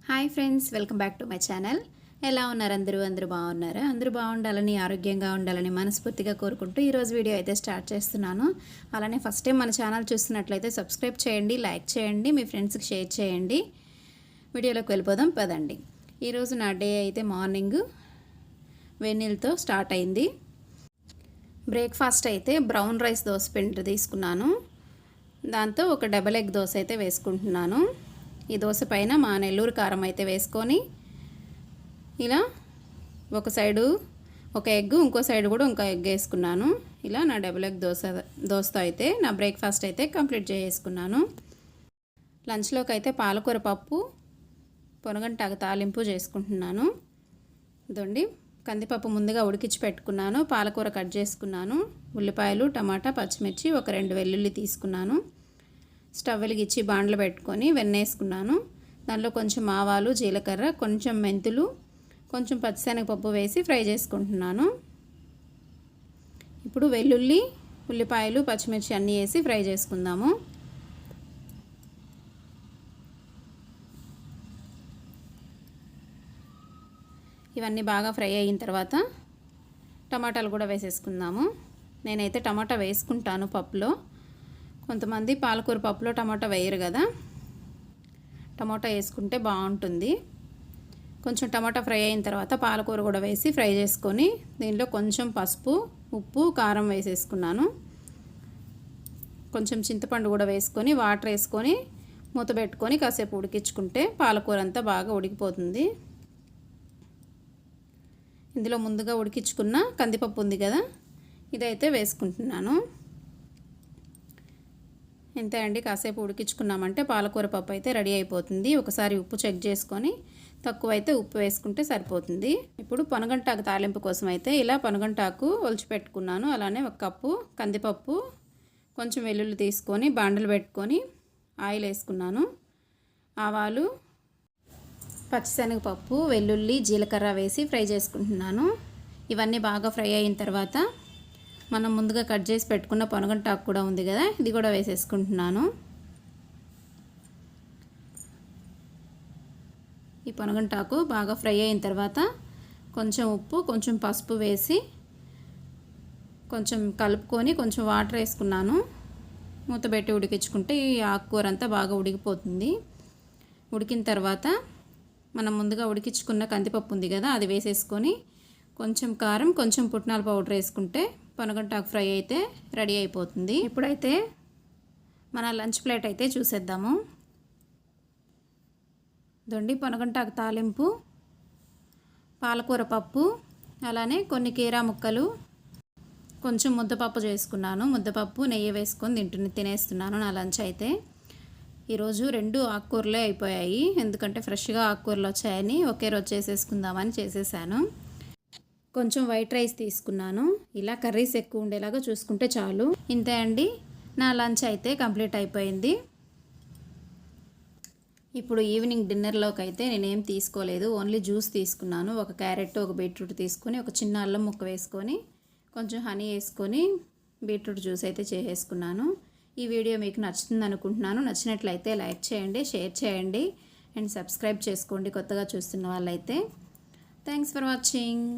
Hi friends, welcome back to my channel. ఎలా ఉన్నారు అందరూ బాగున్నారా? అందరూ బాగుండాలని, ఆరోగ్యంగా ఉండాలని మనస్ఫూర్తిగా కోరుకుంటూ ఈరోజు వీడియో అయితే స్టార్ట్ చేస్తున్నాను. అలానే ఫస్ట్ టైం మన ఛానల్ చూస్తున్నట్లయితే సబ్స్క్రైబ్ చేయండి, లైక్ చేయండి, మీ ఫ్రెండ్స్కి షేర్ చేయండి. వీడియోలోకి వెళ్ళిపోదాం పదండి. ఈరోజు నా డే అయితే మార్నింగ్ వెన్నీళ్ళతో స్టార్ట్ అయింది. బ్రేక్ఫాస్ట్ అయితే బ్రౌన్ రైస్ దోశ పిండి తీసుకున్నాను. దాంతో ఒక డబల్ ఎగ్ దోశ అయితే వేసుకుంటున్నాను. ఈ దోశ పైన మా నెల్లూరు కారం అయితే వేసుకొని ఇలా ఒక సైడు ఒక ఎగ్, ఇంకో సైడ్ కూడా ఇంకో ఎగ్ వేసుకున్నాను. ఇలా నా డబుల్ ఎగ్ దోశతో అయితే నా బ్రేక్ఫాస్ట్ అయితే కంప్లీట్ చేసుకున్నాను. లంచ్లోకి అయితే పాలకూర పప్పు, పొనగంటాకు తాలింపు చేసుకుంటున్నాను. ఇదండి, కందిపప్పు ముందుగా ఉడికించి పెట్టుకున్నాను. పాలకూర కట్ చేసుకున్నాను. ఉల్లిపాయలు, టమాటా, పచ్చిమిర్చి, ఒక 2 వెల్లుల్లి తీసుకున్నాను. స్టవ్ వెలిగించి బాండ్లు పెట్టుకొని వెన్నేసుకున్నాను. దానిలో కొంచెం ఆవాలు, జీలకర్ర, కొంచెం మెంతులు, కొంచెం పచ్చిశనగపప్పు వేసి ఫ్రై చేసుకుంటున్నాను. ఇప్పుడు వెల్లుల్లి, ఉల్లిపాయలు, పచ్చిమిర్చి అన్నీ వేసి ఫ్రై చేసుకుందాము. ఇవన్నీ బాగా ఫ్రై అయిన తర్వాత టమాటాలు కూడా వేసేసుకుందాము. నేనైతే టమాటా వేసుకుంటాను పప్పులో. కొంతమంది పాలకూర పప్పులో టమాటా వేయరు కదా, టమాటా వేసుకుంటే బాగుంటుంది. కొంచెం టమాటా ఫ్రై అయిన తర్వాత పాలకూర కూడా వేసి ఫ్రై చేసుకొని దీనిలో కొంచెం పసుపు, ఉప్పు, కారం వేసేసుకున్నాను. కొంచెం చింతపండు కూడా వేసుకొని వాటర్ వేసుకొని మూత పెట్టుకొని కాసేపు ఉడికించుకుంటే పాలకూర అంతా బాగా ఉడికిపోతుంది. ఇందులో ముందుగా ఉడికించుకున్న కందిపప్పు ఉంది కదా, ఇదైతే వేసుకుంటున్నాను. ఇంతే అండి, కాసేపు ఉడికించుకున్నామంటే పాలకూర పప్పు అయితే రెడీ అయిపోతుంది. ఒకసారి ఉప్పు చెక్ చేసుకొని తక్కువైతే ఉప్పు వేసుకుంటే సరిపోతుంది. ఇప్పుడు పొనగంటాకు తాలింపు కోసం అయితే ఇలా పొనగంటాకు ఒలిచిపెట్టుకున్నాను. అలానే 1 కప్పు కందిపప్పు, కొంచెం వెల్లుల్లి తీసుకొని బాండలు పెట్టుకొని ఆయిల్ వేసుకున్నాను. ఆవాలు, పచ్చిశనగపప్పు, వెల్లుల్లి, జీలకర్ర వేసి ఫ్రై చేసుకుంటున్నాను. ఇవన్నీ బాగా ఫ్రై అయిన తర్వాత మనం ముందుగా కట్ చేసి పెట్టుకున్న పొనగంటాకు కూడా ఉంది కదా, ఇది కూడా వేసేసుకుంటున్నాను. ఈ పొనగంటాకు బాగా ఫ్రై అయిన తర్వాత కొంచెం ఉప్పు, కొంచెం పసుపు వేసి కొంచెం కలుపుకొని కొంచెం వాటర్ వేసుకున్నాను. మూత పెట్టి ఉడికించుకుంటే ఈ ఆకుకూర అంతా బాగా ఉడికిపోతుంది. ఉడికిన తర్వాత మనం ముందుగా ఉడికించుకున్న కందిపప్పు ఉంది కదా, అది వేసేసుకొని కొంచెం కారం, కొంచెం పుట్నాల పౌడర్ వేసుకుంటే పొనగంటాకు ఫ్రై అయితే రెడీ అయిపోతుంది. ఇప్పుడైతే మన లంచ్ ప్లేట్ అయితే చూసేద్దాము. దొండి పొనగంటాకు తాలింపు, పాలకూర పప్పు, అలానే కొన్ని కీరా ముక్కలు, కొంచెం ముద్దపప్పు చేసుకున్నాను. ముద్దపప్పు నెయ్యి వేసుకొని తినేస్తున్నాను నా లంచ్ అయితే. ఈరోజు 2 ఆకుకూరలే అయిపోయాయి, ఎందుకంటే ఫ్రెష్గా ఆకుకూరలు వచ్చాయని ఒకే రోజు చేసేసుకుందామని చేసేసాను. కొంచెం వైట్ రైస్ తీసుకున్నాను. ఇలా కర్రీస్ ఎక్కువ ఉండేలాగా చూసుకుంటే చాలు. ఇంతే అండి, నా లంచ్ అయితే కంప్లీట్ అయిపోయింది. ఇప్పుడు ఈవినింగ్ డిన్నర్లోకి అయితే నేనేం తీసుకోలేదు, ఓన్లీ జ్యూస్ తీసుకున్నాను. ఒక క్యారెట్, ఒక బీట్రూట్ తీసుకొని ఒక చిన్న అల్లం ముక్క వేసుకొని కొంచెం హనీ వేసుకొని బీట్రూట్ జ్యూస్ అయితే చేసేసుకున్నాను. ఈ వీడియో మీకు నచ్చుతుంది అనుకుంటున్నాను. నచ్చినట్లయితే లైక్ చేయండి, షేర్ చేయండి అండ్ సబ్స్క్రైబ్ చేసుకోండి కొత్తగా చూస్తున్న వాళ్ళైతే. Thanks for watching.